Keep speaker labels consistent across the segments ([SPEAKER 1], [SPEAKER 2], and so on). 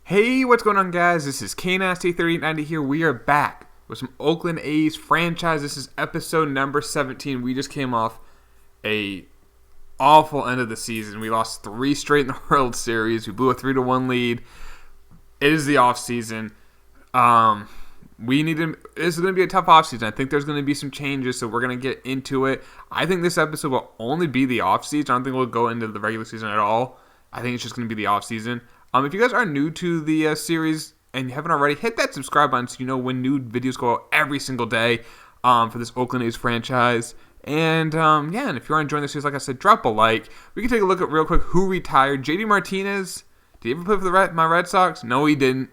[SPEAKER 1] Hey, what's going on, guys? This is KNasty3890 here. We are back with some Oakland A's franchise. This is episode number 17. We just came off a awful end of the season. We lost 3 straight in the World Series. We blew a 3-1 lead. It is the offseason. This is going to be a tough offseason. I think there's going to be some changes, so we're going to get into it. I think this episode will only be the offseason. I don't think we'll go into the regular season at all. I think it's just going to be the offseason. If you guys are new to the series and you haven't already, hit that subscribe button so you know when new videos go out every single day for this Oakland A's franchise. And and if you are enjoying the series, like I said, drop a like. We can take a look at real quick who retired. JD Martinez, did he ever play for my Red Sox? No, he didn't.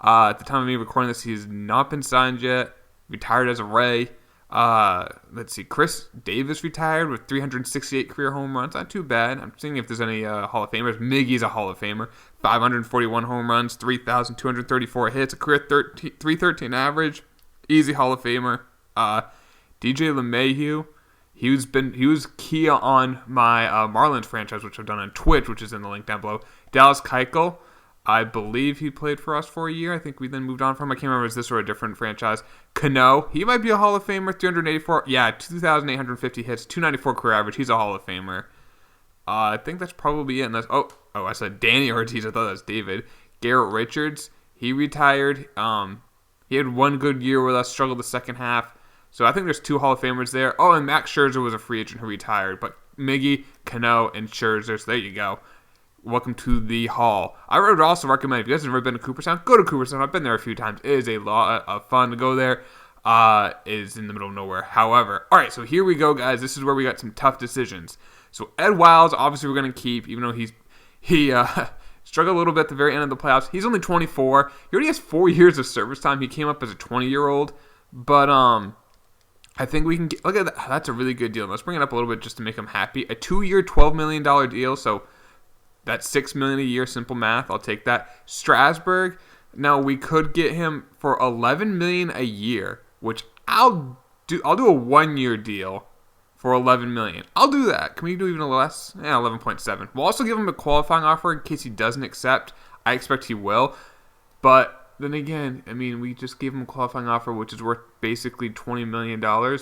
[SPEAKER 1] At the time of me recording this, he's not been signed yet. Retired as a Ray. Let's see. Chris Davis retired with 368 career home runs. Not too bad. I'm seeing if there's any Hall of Famers. Miggy's a Hall of Famer. 541 home runs, 3,234 hits, a career 313 average. Easy Hall of Famer. DJ LeMahieu. He was key on my Marlins franchise, which I've done on Twitch, which is in the link down below. Dallas Keuchel. I believe he played for us for a year. I think we then moved on from him. I can't remember if this or a different franchise. Cano, he might be a Hall of Famer. 384, 2,850 hits, 294 career average. He's a Hall of Famer. I think that's probably it. Unless, I said Danny Ortiz. I thought that was David. Garrett Richards, he retired. He had one good year with us, struggled the second half. So I think there's 2 Hall of Famers there. Oh, and Max Scherzer was a free agent who retired. But Miggy, Cano, and Scherzer, so there you go. Welcome to the Hall. I would also recommend, if you guys have never been to Cooperstown, go to Cooperstown. I've been there a few times. It is a lot of fun to go there. It is in the middle of nowhere. However, all right, so here we go, guys. This is where we got some tough decisions. So Ed Wiles, obviously, we're going to keep, even though he struggled a little bit at the very end of the playoffs. He's only 24. He already has 4 years of service time. He came up as a 20-year-old. But I think we can get, look at that. That's a really good deal. Let's bring it up a little bit just to make him happy. A 2-year, $12 million deal. So that's $6 million a year. Simple math. I'll take that. Strasburg. Now we could get him for $11 million a year, which I'll do a 1-year deal for $11 million. I'll do that. Can we do even less? 11.7. We'll also give him a qualifying offer in case he doesn't accept. I expect he will. But then again, I mean, we just gave him a qualifying offer, which is worth basically $20 million.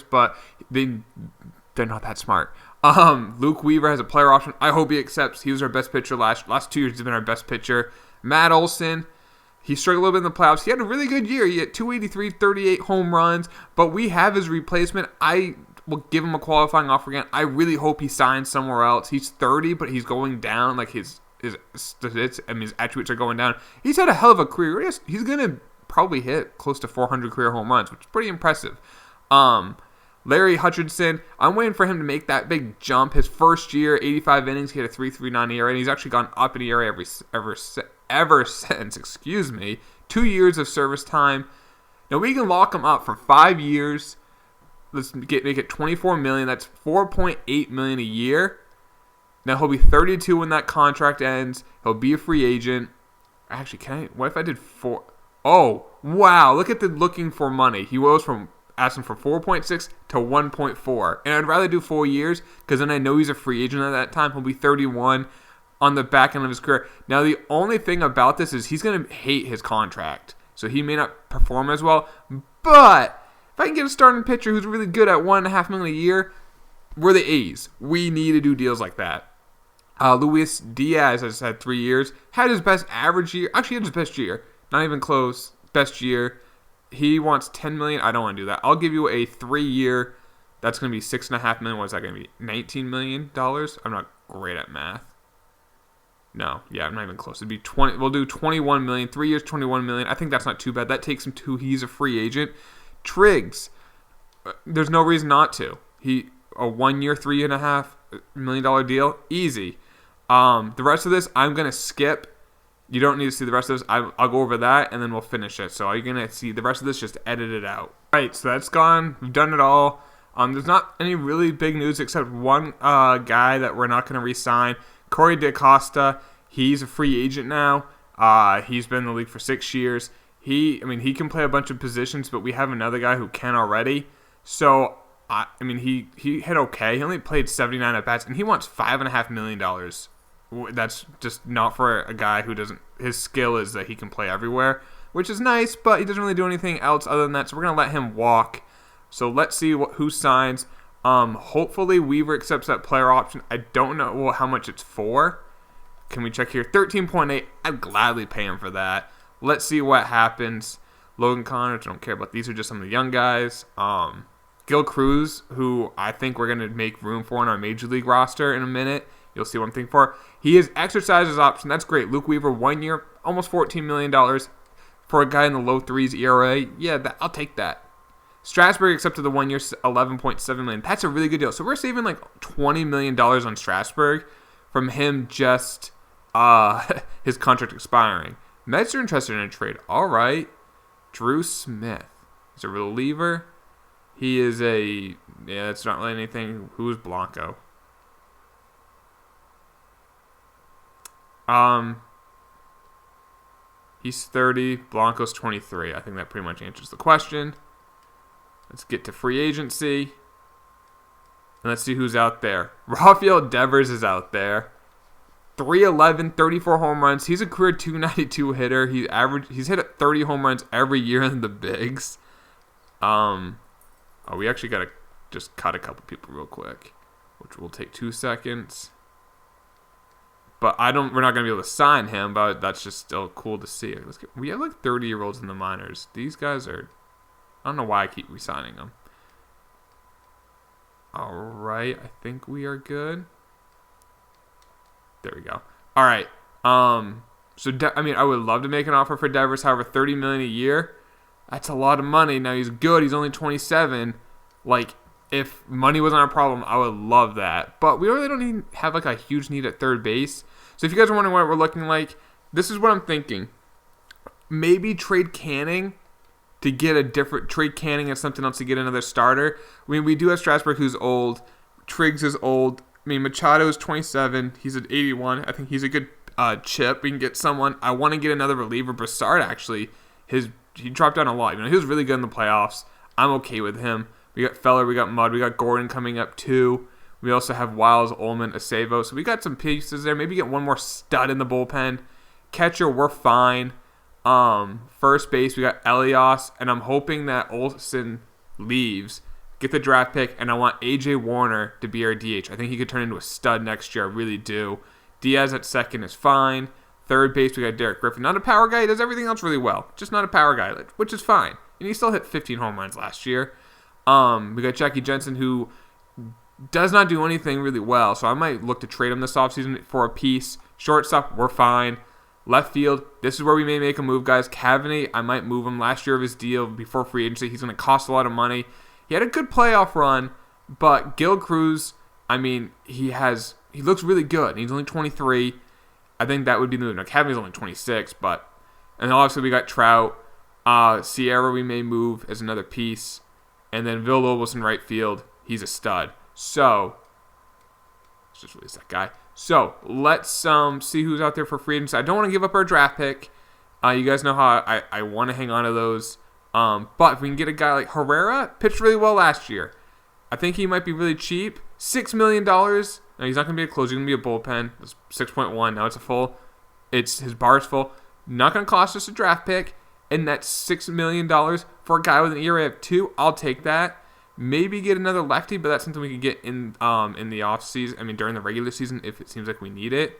[SPEAKER 1] But they're not that smart. Luke Weaver has a player option. I hope he accepts. He was our best pitcher last 2 years. He's been our best pitcher. Matt Olson. He struggled a little bit in the playoffs. He had a really good year. He had 283, 38 home runs. But we have his replacement. I will give him a qualifying offer again. I really hope he signs somewhere else. He's 30, but he's going down. Like his attributes are going down. He's had a hell of a career. He's going to probably hit close to 400 career home runs, which is pretty impressive. Larry Hutchinson, I'm waiting for him to make that big jump. His first year, 85 innings, he had a 3.39 ERA, and he's actually gone up in ERA ever since. 2 years of service time. Now we can lock him up for 5 years. Let's make it $24 million. That's $4.8 million a year. Now he'll be 32 when that contract ends. He'll be a free agent. Actually, what if I did 4? Oh, wow! Look at the looking for money. He was from asking for 4.6 to 1.4, and I'd rather do 4 years because then I know he's a free agent at that time. He'll be 31 on the back end of his career. Now the only thing about this is he's going to hate his contract, so he may not perform as well. But if I can get a starting pitcher who's really good at $1.5 million a year, we're the A's. We need to do deals like that. Luis Diaz has had 3 years, had his best average year. Actually, had his best year, not even close. Best year. He wants $10 million. I don't want to do that. I'll give you a 3-year. That's going to be $6.5 million. What is that going to be? $19 million? I'm not great at math. No, I'm not even close. It'd be 20. We'll do $21 million. 3 years, $21 million. I think that's not too bad. That takes him to he's a free agent. Triggs, there's no reason not to. A 1-year, $3.5 million deal, easy. The rest of this, I'm going to skip. You don't need to see the rest of this. I'll go over that, and then we'll finish it. So all you're going to see the rest of this, just edit it out. All right, so that's gone. We've done it all. There's not any really big news except one guy that we're not going to re-sign. Corey DeCosta, he's a free agent now. He's been in the league for 6 years. He can play a bunch of positions, but we have another guy who can already. So, he hit okay. He only played 79 at-bats, and he wants $5.5 million. That's just not for a guy who doesn't his skill is that he can play everywhere, which is nice, but he doesn't really do anything else other than that, so we're going to let him walk. So let's see who signs. Hopefully Weaver accepts that player option. I don't know how much it's for. Can we check here? 13.8. I'd gladly pay him for that. Let's see what happens. Logan Connors, I don't care about. These are just some of the young guys. Gil Cruz, who I think we're going to make room for in our Major League roster in a minute. You'll see what I'm thinking for. He has exercised his option. That's great. Luke Weaver, 1 year, almost $14 million for a guy in the low threes ERA. Yeah, I'll take that. Strasburg accepted the 1 year, $11.7 million. That's a really good deal. So we're saving like $20 million on Strasburg from him just his contract expiring. Mets are interested in a trade. All right. Drew Smith. He's a reliever. He is it's not really anything. Who's Blanco? He's 30. Blanco's 23. I think that pretty much answers the question. Let's get to free agency. And let's see who's out there. Rafael Devers is out there. 311, 34 home runs. He's a career 292 hitter. He's hit 30 home runs every year in the bigs. We actually got to just cut a couple people real quick, which will take 2 seconds. But we're not going to be able to sign him, but that's just still cool to see. We have like 30-year-olds in the minors. These guys are, I don't know why I keep re-signing them. All right, I think we are good. There we go. All right. I would love to make an offer for Devers. However, $30 million a year, that's a lot of money. Now he's good. He's only 27. Like, if money wasn't a problem, I would love that. But we really don't even have like a huge need at third base. So if you guys are wondering what we're looking like, this is what I'm thinking. Maybe trade Canning to get a different trade Canning and something else to get another starter. I mean, we do have Strasburg, who's old. Triggs is old. I mean, Machado is 27. He's at 81. I think he's a good chip. We can get someone. I want to get another reliever. Brassard, actually, he dropped down a lot. He was really good in the playoffs. I'm okay with him. We got Feller, we got Mudd, we got Gordon coming up too. We also have Wiles, Ullman, Acevo. So we got some pieces there. Maybe get one more stud in the bullpen. Catcher, we're fine. First base, we got Elias, and I'm hoping that Olsen leaves. Get the draft pick, and I want AJ Warner to be our DH. I think he could turn into a stud next year. I really do. Diaz at second is fine. Third base, we got Derek Griffin. Not a power guy. He does everything else really well. Just not a power guy, which is fine. And he still hit 15 home runs last year. We got Jackie Jensen, who does not do anything really well. So I might look to trade him this offseason for a piece. Shortstop, we're fine. Left field, this is where we may make a move, guys. Cavaney, I might move him last year of his deal before free agency. He's going to cost a lot of money. He had a good playoff run, but Gil Cruz, he looks really good. He's only 23. I think that would be the move. Now, Cavaney's only 26, and obviously we got Trout. Sierra we may move as another piece. And then Villalobos in right field. He's a stud. So, let's just release that guy. So, let's see who's out there for free agency. I don't want to give up our draft pick. You guys know how I want to hang on to those. But if we can get a guy like Herrera, pitched really well last year. I think he might be really cheap. $6 million. Now, he's not going to be a closer. He's going to be a bullpen. It's 6.1. Now it's a full. His bar's full. Not going to cost us a draft pick. And that's $6 million for a guy with an ERA of 2. I'll take that. Maybe get another lefty, but that's something we can get in the off season. During the regular season, if it seems like we need it.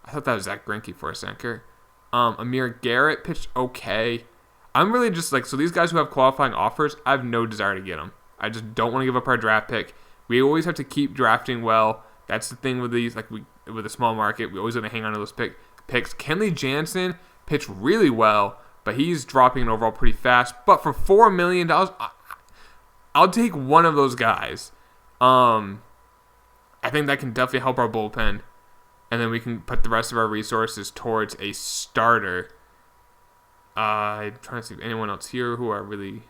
[SPEAKER 1] I thought that was Zach Greinke for a second. Amir Garrett pitched okay. I'm really just so these guys who have qualifying offers, I have no desire to get them. I just don't want to give up our draft pick. We always have to keep drafting well. That's the thing with these, with a small market. We always got to hang on to those picks. Kenley Jansen pitched really well, but he's dropping an overall pretty fast. But for $4 million, I'll take one of those guys. I think that can definitely help our bullpen. And then we can put the rest of our resources towards a starter. I'm trying to see if anyone else here who are really...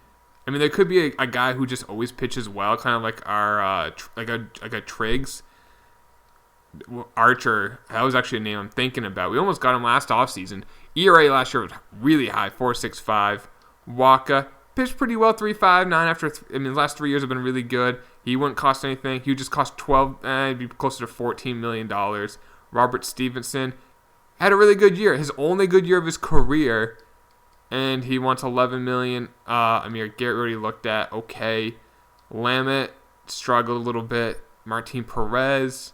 [SPEAKER 1] there could be a guy who just always pitches well, kind of like our like a Triggs. Archer, that was actually a name I'm thinking about. We almost got him last offseason. ERA last year was really high, 4.65. Waka pitched pretty well, 3.59 after. The last 3 years have been really good. He wouldn't cost anything. He would just cost 12. It'd be closer to $14 million. Robert Stevenson had a really good year. His only good year of his career. And he wants $11 million. Amir Garrett already looked at. Okay. Lamet struggled a little bit. Martin Perez.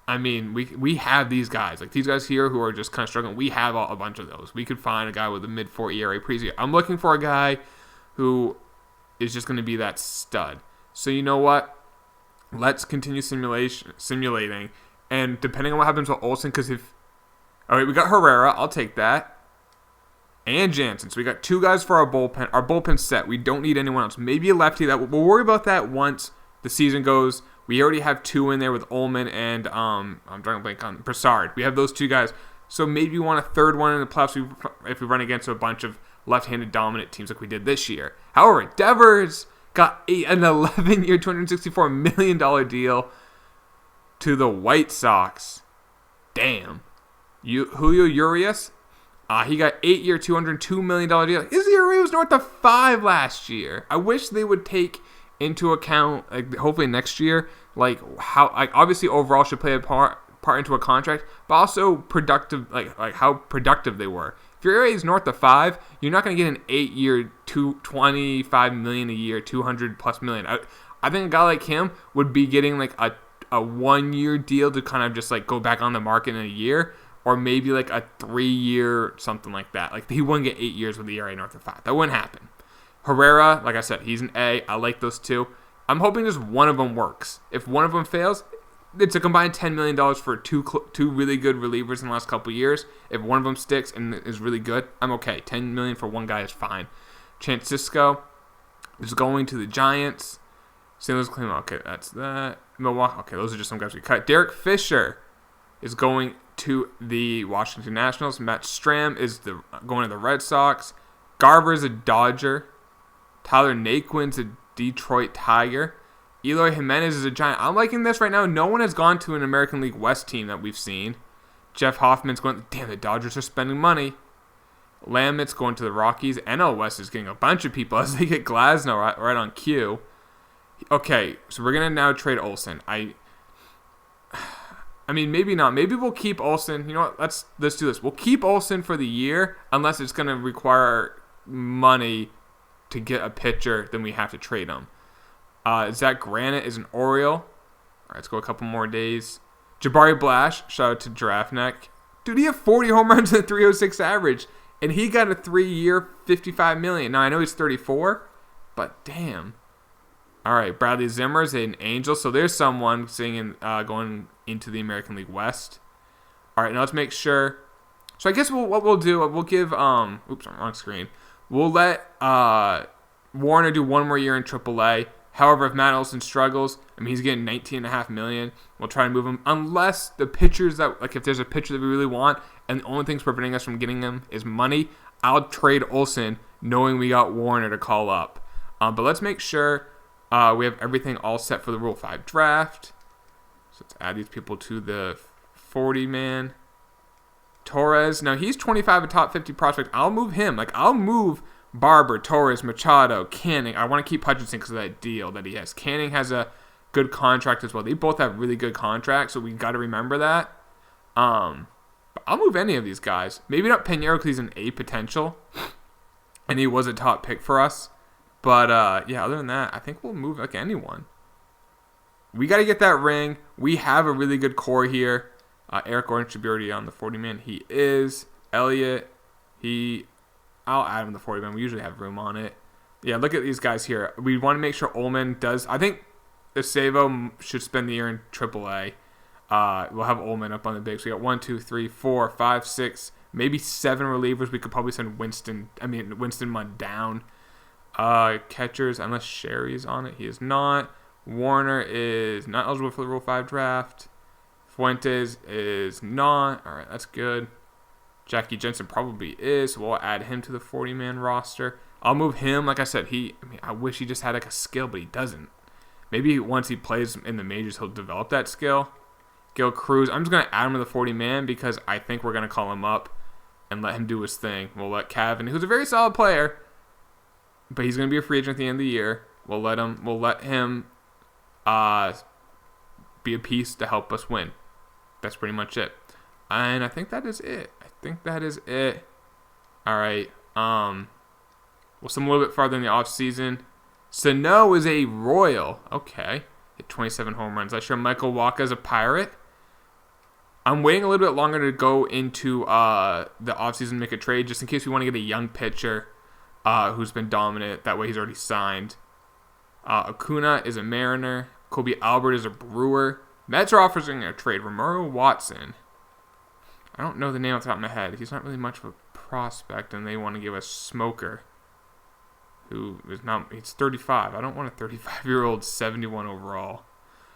[SPEAKER 1] I mean, we have these guys. Like, these guys here who are just kind of struggling. We have a bunch of those. We could find a guy with a mid-4 ERA pretty easy. I'm looking for a guy who is just going to be that stud. So you know what? Let's continue simulating. And depending on what happens with Olsen, because if... All right, we got Herrera. I'll take that. And Jansen. So we got 2 guys for our bullpen. Our bullpen's set. We don't need anyone else. Maybe a lefty. We'll worry about that once the season goes. We already have 2 in there with Ullman and I'm drawing a blank on Broussard. We have those 2 guys. So maybe we want a third one in the playoffs if we run against a bunch of left-handed dominant teams like we did this year. However, Devers got an 11-year, $264 million deal to the White Sox. Damn. Julio Urias? He got 8-year, $202 million deal. His ERA was north of 5 last year. I wish they would take into account, like, hopefully next year, like how, like, obviously overall should play a part into a contract, but also productive, like how productive they were. If your ERA is north of 5, you're not going to get an 8-year, $25 million a year, $200+ million. I think a guy like him would be getting like a 1-year deal to kind of just like go back on the market in a year. Or maybe like a 3-year, something like that. Like, he wouldn't get 8 years with the ERA north of 5. That wouldn't happen. Herrera, like I said, he's an A. I like those 2. I'm hoping just one of them works. If one of them fails, it's a combined $10 million for two really good relievers in the last couple of years. If one of them sticks and is really good, I'm okay. $10 million for one guy is fine. Francisco is going to the Giants. St. Louis Cleveland, okay, that's that. Milwaukee, okay, those are just some guys we cut. Derek Fisher is going to the Washington Nationals. Matt Strahm is going to the Red Sox. Garver's a Dodger. Tyler Naquin's a Detroit Tiger. Eloy Jimenez is a Giant. I'm liking this right now. No one has gone to an American League West team that we've seen. Jeff Hoffman's going... Damn, the Dodgers are spending money. Lamet's going to the Rockies. NL West is getting a bunch of people as they get Glasnow right on cue. Okay, so we're going to now trade Olsen. I mean, maybe not. Maybe we'll keep Olsen. You know what? Let's do this. We'll keep Olsen for the year unless it's going to require money to get a pitcher. Then we have to trade him. Zach Granite is an Oriole. All right, let's go a couple more days. Jabari Blash, shout out to Draftneck. Dude, he had 40 home runs and a 306 average, and he got a 3-year, $55 million. Now, I know he's 34, but damn. All right, Bradley Zimmer is an Angel, so there's someone going into the American League West. All right, now let's make sure. So I guess what we'll do, we'll give, oops, I'm wrong screen. We'll let Warner do 1 more year in AAA. However, if Matt Olson struggles, I mean, he's getting $19.5 million. We'll try to move him unless the pitchers that, like, if there's a pitcher that we really want and the only thing's preventing us from getting him is money, I'll trade Olson knowing we got Warner to call up. But let's make sure we have everything all set for the Rule 5 draft. So let's add these people to the 40-man. Torres, now he's 25, a top 50 prospect. I'll move him. Like, I'll move Barber, Torres, Machado, Canning. I want to keep Hutchinson because of that deal that he has. Canning has a good contract as well. They both have really good contracts, so we got to remember that. But I'll move any of these guys. Maybe not Pinheiro because he's an A potential, and he was a top pick for us. But, yeah, other than that, I think we'll move like anyone. We got to get that ring. We have a really good core here. Eric Gordon should be already on the 40-man. He is. Elliott, I'll add him to the 40-man. We usually have room on it. Yeah, look at these guys here. We want to make sure Ullman does. I think Estavo should spend the year in AAA. We'll have Ullman up on the big. So we got 1, 2, 3, 4, 5, 6, maybe 7 relievers. We could probably send Winston Munn down. Catchers, unless Sherry's on it, he is not. Warner is not eligible for the Rule 5 draft. Fuentes is not. All right, that's good. Jackie Jensen probably is, so we'll add him to the 40-man roster. I'll move him. Like I said, I wish he just had like a skill, but he doesn't. Maybe once he plays in the majors, he'll develop that skill. Gil Cruz, I'm just going to add him to the 40-man because I think we're going to call him up and let him do his thing. We'll let Cavan, who's a very solid player, but he's going to be a free agent at the end of the year. We'll let him be a piece to help us win. That's pretty much it. And I think that is it. All right. We'll sum a little bit farther in the offseason. Sano is a Royal. Okay. Hit 27 home runs. I show Michael Wacha as a Pirate. I'm waiting a little bit longer to go into the offseason and make a trade just in case we want to get a young pitcher who's been dominant. That way he's already signed. Acuna is a Mariner. Kobe Albert is a Brewer. Mets are offering a trade. Romero Watson. I don't know the name off the top of my head. He's not really much of a prospect, and they want to give us Smoker, who is not. He's 35. I don't want a 35-year-old 71 overall.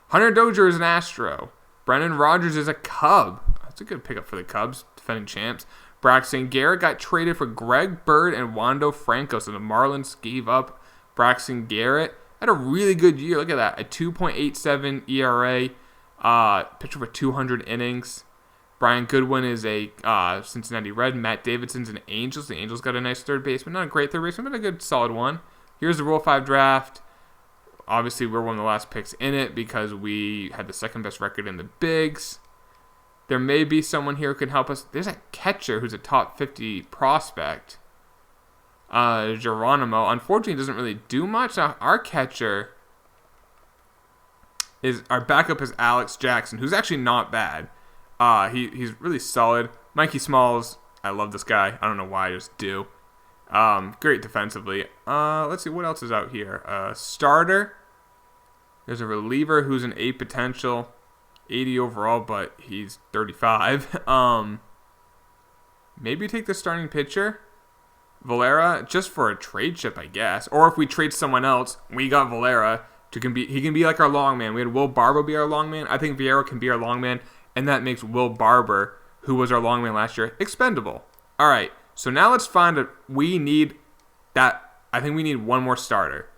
[SPEAKER 1] Hunter Dozier is an Astro. Brendan Rodgers is a Cub. That's a good pickup for the Cubs, defending champs. Braxton Garrett got traded for Greg Bird and Wando Franco, so the Marlins gave up Braxton Garrett. Had a really good year. Look at that. A 2.87 ERA. Pitcher for 200 innings. Brian Goodwin is a Cincinnati Red. Matt Davidson's an Angels. The Angels got a nice third baseman. Not a great third baseman, but a good solid one. Here's the Rule 5 draft. Obviously, we're one of the last picks in it because we had the second best record in the bigs. There may be someone here who can help us. There's a catcher who's a top 50 prospect. Geronimo. Unfortunately, doesn't really do much. Now, our catcher our backup is Alex Jackson, who's actually not bad. He's really solid. Mikey Smalls, I love this guy. I don't know why, I just do. Great defensively. Let's see, what else is out here? Starter. There's a reliever who's an A potential. 80 overall, but he's 35. Maybe take the starting pitcher. Valera, just for a trade chip, I guess. Or if we trade someone else, we got Valera. He can be like our long man. We had Will Barber be our long man. I think Vieira can be our long man. And that makes Will Barber, who was our long man last year, expendable. All right, so now let's find I think we need one more starter.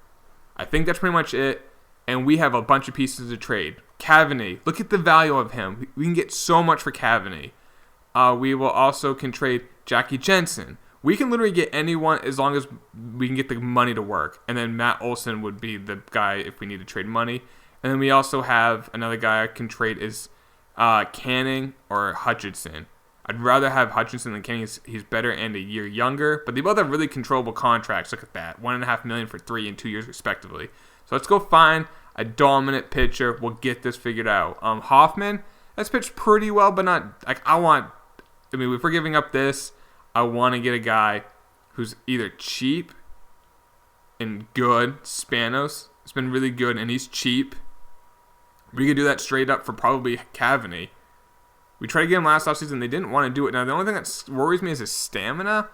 [SPEAKER 1] I think that's pretty much it. And we have a bunch of pieces to trade. Cavaney, look at the value of him. We can get so much for Cavaney. We will also can trade Jackie Jensen. We can literally get anyone as long as we can get the money to work. And then Matt Olson would be the guy if we need to trade money. And then we also have another guy I can trade is Canning or Hutchinson. I'd rather have Hutchinson than Canning. He's better and a year younger. But they both have really controllable contracts. Look at that. $1.5 million for 3 and 2 years respectively. So let's go find a dominant pitcher. We'll get this figured out. Hoffman has pitched pretty well, but not like if we're giving up this, I want to get a guy who's either cheap and good. Spanos has been really good, and he's cheap. We could do that straight up for probably Cavaney. We tried to get him last offseason. They didn't want to do it. Now, the only thing that worries me is his stamina,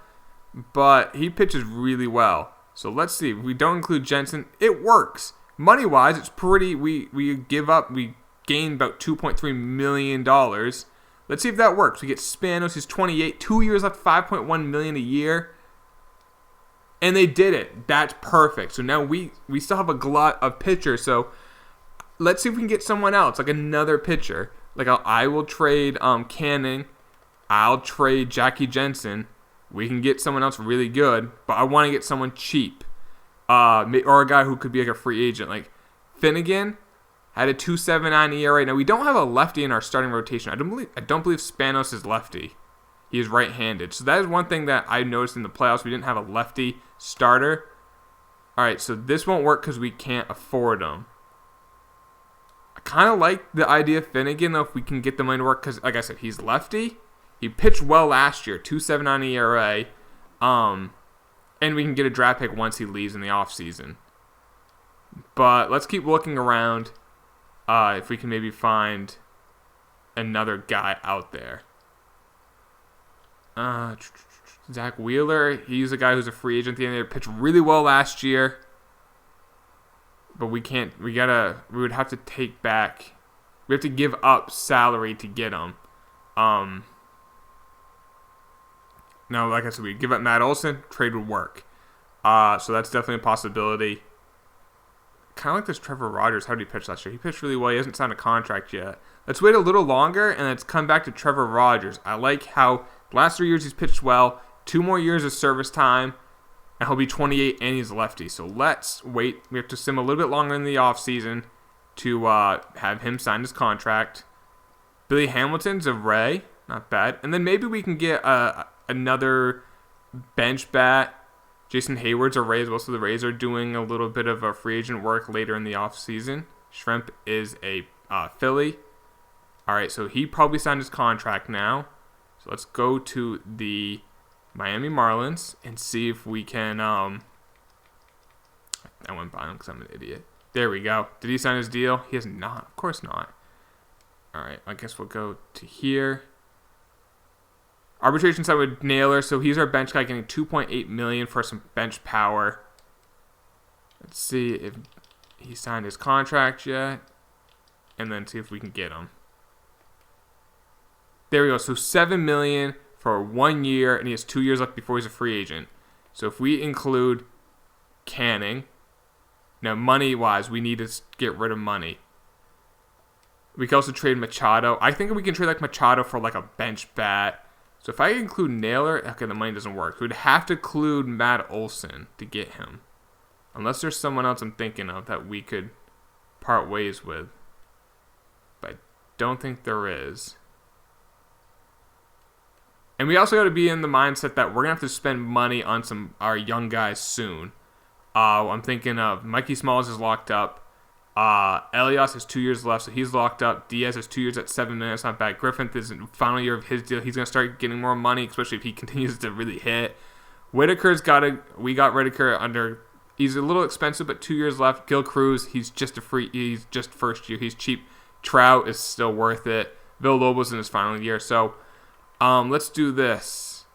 [SPEAKER 1] but he pitches really well. So let's see. If we don't include Jensen, it works. Money-wise, it's pretty. We gain about $2.3 million. Let's see if that works. We get Spanos, who's 28, 2 years left, $5.1 million a year. And they did it. That's perfect. So now we still have a glut of pitchers. So let's see if we can get someone else, like another pitcher. Like I will trade Canning. I'll trade Jackie Jensen. We can get someone else really good, but I want to get someone cheap. Or a guy who could be like a free agent. Like Finnegan had a 2.79 ERA. Now we don't have a lefty in our starting rotation. I don't believe Spanos is lefty. He is right-handed. So that is one thing that I noticed in the playoffs. We didn't have a lefty starter. All right, so this won't work because we can't afford him. I kind of like the idea of Finnegan, though, if we can get the money to work. Because, like I said, he's lefty. He pitched well last year, 2.79 ERA. And we can get a draft pick once he leaves in the offseason. But let's keep looking around if we can maybe find another guy out there. Zach Wheeler, he's a guy who's a free agent at the end of the year. Pitched really well last year. But we would have to take back. We have to give up salary to get him. Now, like I said, we give up Matt Olson, trade would work. So that's definitely a possibility. Kind of like this Trevor Rogers. How did he pitch last year? He pitched really well. He hasn't signed a contract yet. Let's wait a little longer, and let's come back to Trevor Rogers. I like how the last 3 years he's pitched well. 2 more years of service time, and he'll be 28, and he's lefty. So let's wait. We have to sim a little bit longer in the offseason to have him sign his contract. Billy Hamilton's a Ray. Not bad. And then maybe we can get another bench bat. Jason Hayward's a Rays. Also, the Rays are doing a little bit of a free agent work later in the offseason. Shrimp is a Philly. All right, so he probably signed his contract now. So let's go to the Miami Marlins and see if we can... I went by him because I'm an idiot. There we go. Did he sign his deal? He has not. Of course not. All right, I guess we'll go to here. Arbitration side with Naylor, so he's our bench guy getting $2.8 million for some bench power. Let's see if he signed his contract yet, and then see if we can get him. There we go. So $7 million for 1 year, and he has 2 years left before he's a free agent. So if we include Canning, now money-wise, we need to get rid of money. We can also trade Machado. I think we can trade like Machado for like a bench bat. So if I include Naylor, okay, the money doesn't work. We'd have to include Matt Olson to get him. Unless there's someone else I'm thinking of that we could part ways with. But I don't think there is. And we also got to be in the mindset that we're going to have to spend money on our young guys soon. I'm thinking of Mikey Smalls is locked up. Elias has 2 years left, so he's locked up. Diaz has 2 years at $7 million. That's not bad. Griffin is in the final year of his deal. He's going to start getting more money, especially if he continues to really hit. Whitaker's we got Whitaker under, he's a little expensive, but 2 years left. Gil Cruz, he's just first year. He's cheap. Trout is still worth it. Villalobos in his final year. So, let's do this.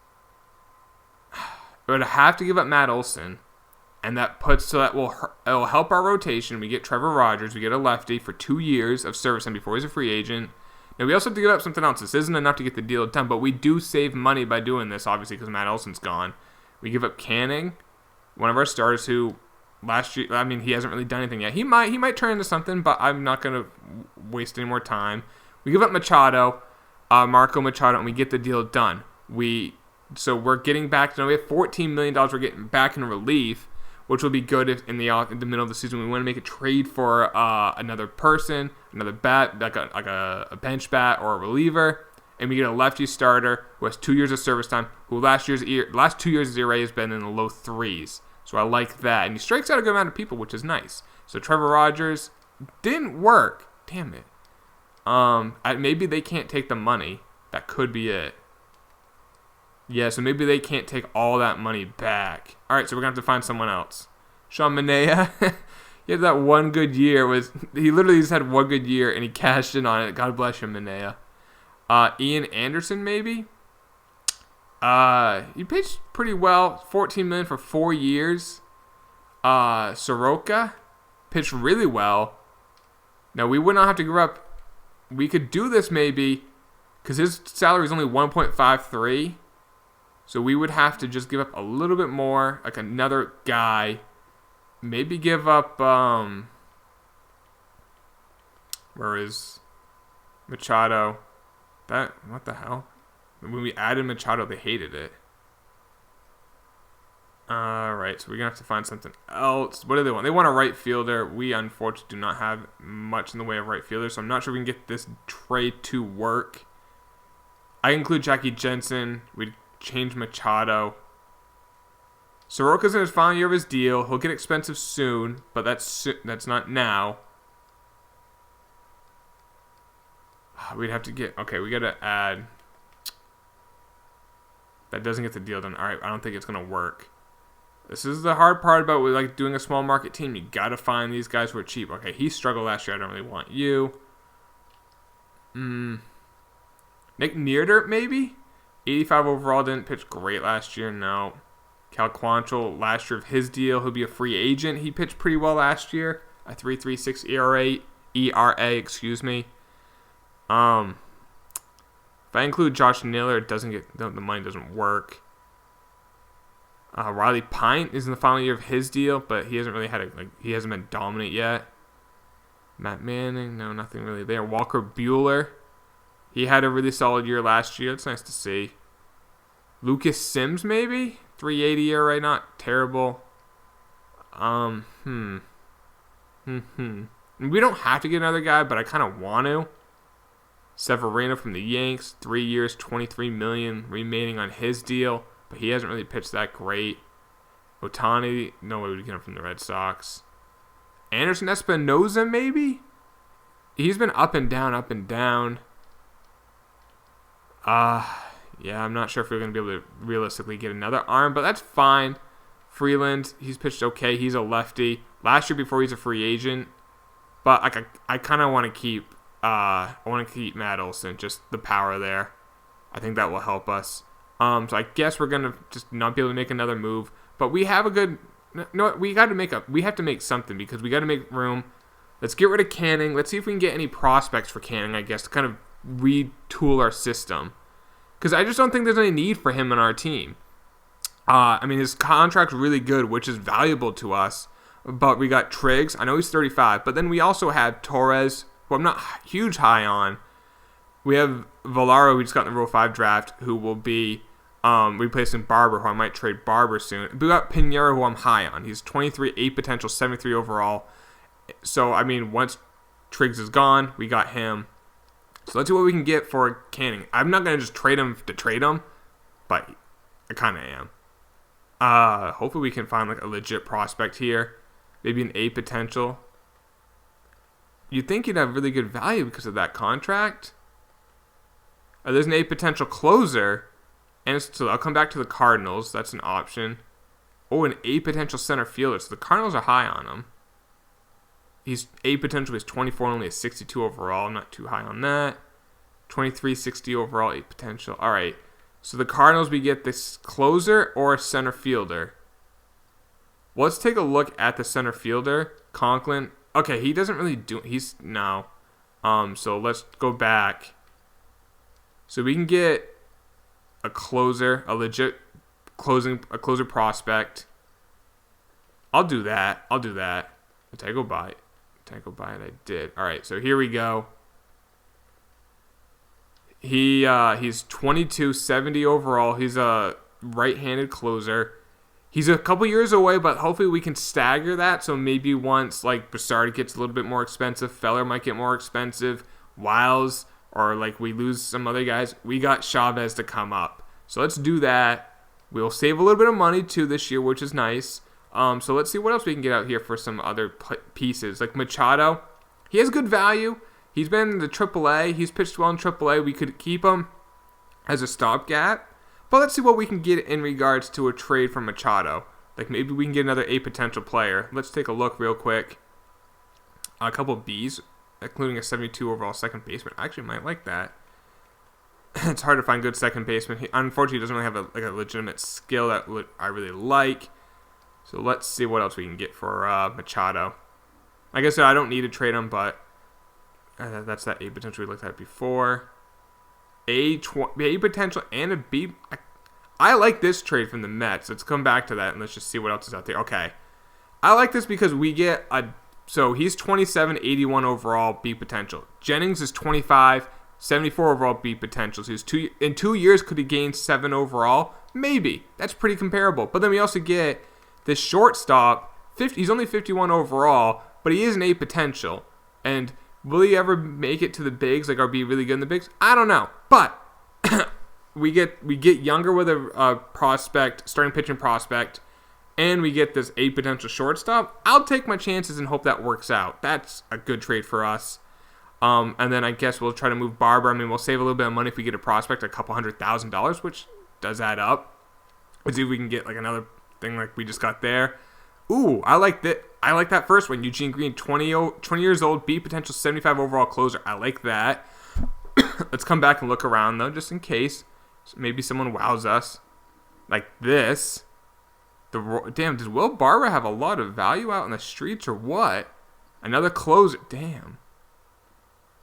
[SPEAKER 1] We're going to have to give up Matt Olson. And it'll help our rotation. We get Trevor Rogers. We get a lefty for 2 years of service time before he's a free agent. Now, we also have to give up something else. This isn't enough to get the deal done, but we do save money by doing this, obviously, because Matt Olson's gone. We give up Canning, one of our starters who last year, I mean, he hasn't really done anything yet. He might turn into something, but I'm not going to waste any more time. We give up Machado, Marco Machado, and we get the deal done. So we're getting back, we have $14 million we're getting back in relief, which will be good if in the middle of the season we want to make a trade for another person, another bat, like a bench bat or a reliever, and we get a lefty starter who has 2 years of service time, who last 2 years his ERA has been in the low threes. So I like that, and he strikes out a good amount of people, which is nice. So Trevor Rogers didn't work. Damn it. Maybe they can't take the money. That could be it. Yeah, so maybe they can't take all that money back. All right, so we're going to have to find someone else. Sean Manaea, he had that one good year. He literally just had one good year, and he cashed in on it. God bless you, Manaea. Ian Anderson, maybe? He pitched pretty well. $14 million for 4 years. Soroka pitched really well. Now, we would not have to give up. We could do this maybe, because his salary is only $1.53. So we would have to just give up a little bit more, like another guy. Maybe give up, where is Machado? What the hell? When we added Machado, they hated it. Alright, so we're going to have to find something else. What do they want? They want a right fielder. We, unfortunately, do not have much in the way of right fielder, so I'm not sure we can get this trade to work. I include Jackie Jensen. We'd change Machado. Soroka's in his final year of his deal. He'll get expensive soon, but that's not now. We'd have to get... Okay, we got to add... That doesn't get the deal done. All right, I don't think it's going to work. This is the hard part about doing a small market team. You got to find these guys who are cheap. Okay, he struggled last year. I don't really want you. Nick Neardirt, maybe? 85 overall, didn't pitch great last year. No. Cal Quantrill, last year of his deal, he'll be a free agent. He pitched pretty well last year. A 3.36 ERA, excuse me. If I include Josh Naylor, the money doesn't work. Riley Pint is in the final year of his deal, but he hasn't really he hasn't been dominant yet. Matt Manning, no, nothing really there. Walker Buehler, he had a really solid year last year. It's nice to see. Lucas Sims, maybe? 380 ERA, not terrible. We don't have to get another guy, but I kind of want to. Severino from the Yanks, 3 years, $23 million remaining on his deal, but he hasn't really pitched that great. Ohtani, no way we'd get him from the Red Sox. Anderson Espinosa, maybe? He's been up and down, up and down. Yeah, I'm not sure if we're going to be able to realistically get another arm, but that's fine. Freeland, he's pitched okay. He's a lefty. Last year before he's a free agent. But I kind of want to keep Matt Olson, just the power there. I think that will help us. So I guess we're going to just not be able to make another move. But we have a good... No, we have to make something because we got to make room. Let's get rid of Canning. Let's see if we can get any prospects for Canning, I guess, to kind of retool our system. Because I just don't think there's any need for him on our team. I mean, his contract's really good, which is valuable to us. But we got Triggs. I know he's 35. But then we also have Torres, who I'm not huge high on. We have Valero, who just got in the Rule 5 draft, who will be replacing Barber, who I might trade Barber soon. We got Pinheiro, who I'm high on. He's 23, 8 potential, 73 overall. So, I mean, once Triggs is gone, we got him. So let's see what we can get for Canning. I'm not going to just trade him to trade him, but I kind of am. Hopefully we can find like a legit prospect here. Maybe an A potential. You'd think you'd have really good value because of that contract. There's an A potential closer. And so I'll come back to the Cardinals. That's an option. Oh, an A potential center fielder. So the Cardinals are high on him. He's A potential. He's 24 and only a 62 overall. I'm not too high on that. 23, 60 overall, A potential. All right. So the Cardinals, we get this closer or a center fielder. Well, let's take a look at the center fielder. Conklin. Okay, he doesn't really do... No. So let's go back. So we can get a closer, a legit closer prospect. I'll do that. Did I go by it? I did. All right, so here we go. He's 22, 70 overall. He's a right-handed closer. He's a couple years away, but hopefully we can stagger that. So maybe once like Broussard gets a little bit more expensive, Feller might get more expensive, Wiles, or like we lose some other guys, we got Chavez to come up. So let's do that. We'll save a little bit of money too this year, which is nice. So let's see what else we can get out here for some other pieces. Like Machado, he has good value. He's been in the AAA. He's pitched well in AAA. We could keep him as a stopgap. But let's see what we can get in regards to a trade for Machado. Like maybe we can get another A potential player. Let's take a look real quick. A couple of Bs, including a 72 overall second baseman. I actually might like that. It's hard to find good second baseman. He unfortunately doesn't really have a legitimate skill that I really like. So let's see what else we can get for Machado. Like I said, I don't need to trade him, but that's that A potential we looked at before. A potential and a B. I like this trade from the Mets. Let's come back to that and let's just see what else is out there. Okay. I like this because we get so he's 27, 81 overall B potential. Jennings is 25, 74 overall B potential. So in 2 years, could he gain 7 overall? Maybe. That's pretty comparable. But then we also get this shortstop. He's only 51 overall, but he is an A potential. And will he ever make it to the bigs, like, or be really good in the bigs? I don't know. But we get younger with a prospect, starting pitching prospect, and we get this A potential shortstop. I'll take my chances and hope that works out. That's a good trade for us. And then I guess we'll try to move Barber. I mean, we'll save a little bit of money if we get a prospect, a couple $100,000, which does add up. Let's see if we can get like another thing like we just got there. Ooh, I like that. I like that first one. Eugene Green, 20 years old, B potential, 75 overall closer. I like that. Let's come back and look around though, just in case. Maybe someone wows us like this. Damn, does Will Barber have a lot of value out in the streets or what? Another closer. Damn.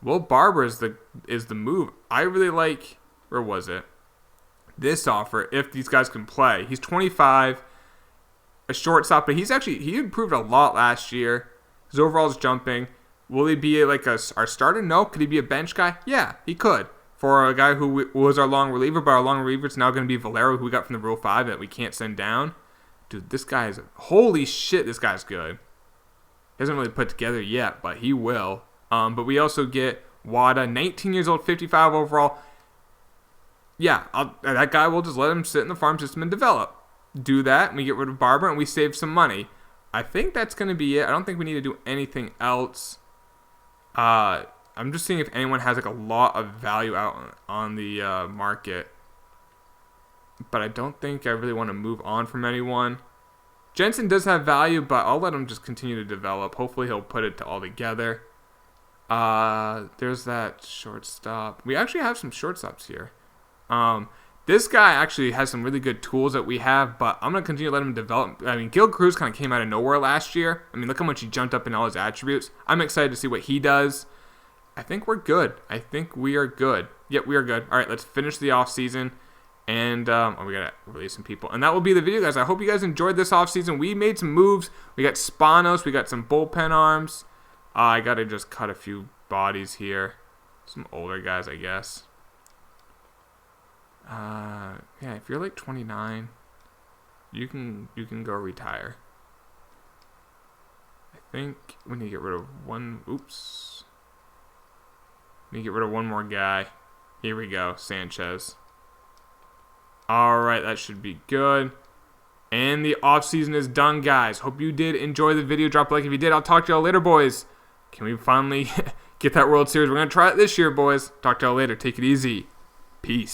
[SPEAKER 1] Will Barber is the move. I really like. Where was it? This offer. If these guys can play, he's 25. A shortstop, but he improved a lot last year. His overall is jumping. Will he be like our starter? No. Could he be a bench guy? Yeah, he could. For a guy who was our long reliever, but our long reliever is now going to be Valero, who we got from the Rule 5 that we can't send down. Dude, this guy is... Holy shit, this guy's good. He hasn't really put together yet, but he will. But we also get Wada, 19 years old, 55 overall. Yeah, that guy will just let him sit in the farm system and develop. Do that, and we get rid of Barber, and we save some money. I think that's going to be it. I don't think we need to do anything else. I'm just seeing if anyone has like a lot of value out on the market. But I don't think I really want to move on from anyone. Jensen does have value, but I'll let him just continue to develop. Hopefully he'll put it all together. There's that shortstop. We actually have some shortstops here. This guy actually has some really good tools that we have, but I'm going to continue to let him develop. I mean, Gil Cruz kind of came out of nowhere last year. I mean, look how much he jumped up in all his attributes. I'm excited to see what he does. I think we're good. I think we are good. Yep, we are good. All right, let's finish the offseason. And we got to release some people. And that will be the video, guys. I hope you guys enjoyed this offseason. We made some moves. We got Spanos. We got some bullpen arms. I got to just cut a few bodies here. Some older guys, I guess. Yeah, if you're like 29, you can go retire. I think we need to get rid of one. Oops. We need to get rid of one more guy. Here we go, Sanchez. Alright, that should be good. And the offseason is done, guys. Hope you did enjoy the video. Drop a like if you did. I'll talk to y'all later, boys. Can we finally get that World Series? We're going to try it this year, boys. Talk to y'all later. Take it easy. Peace.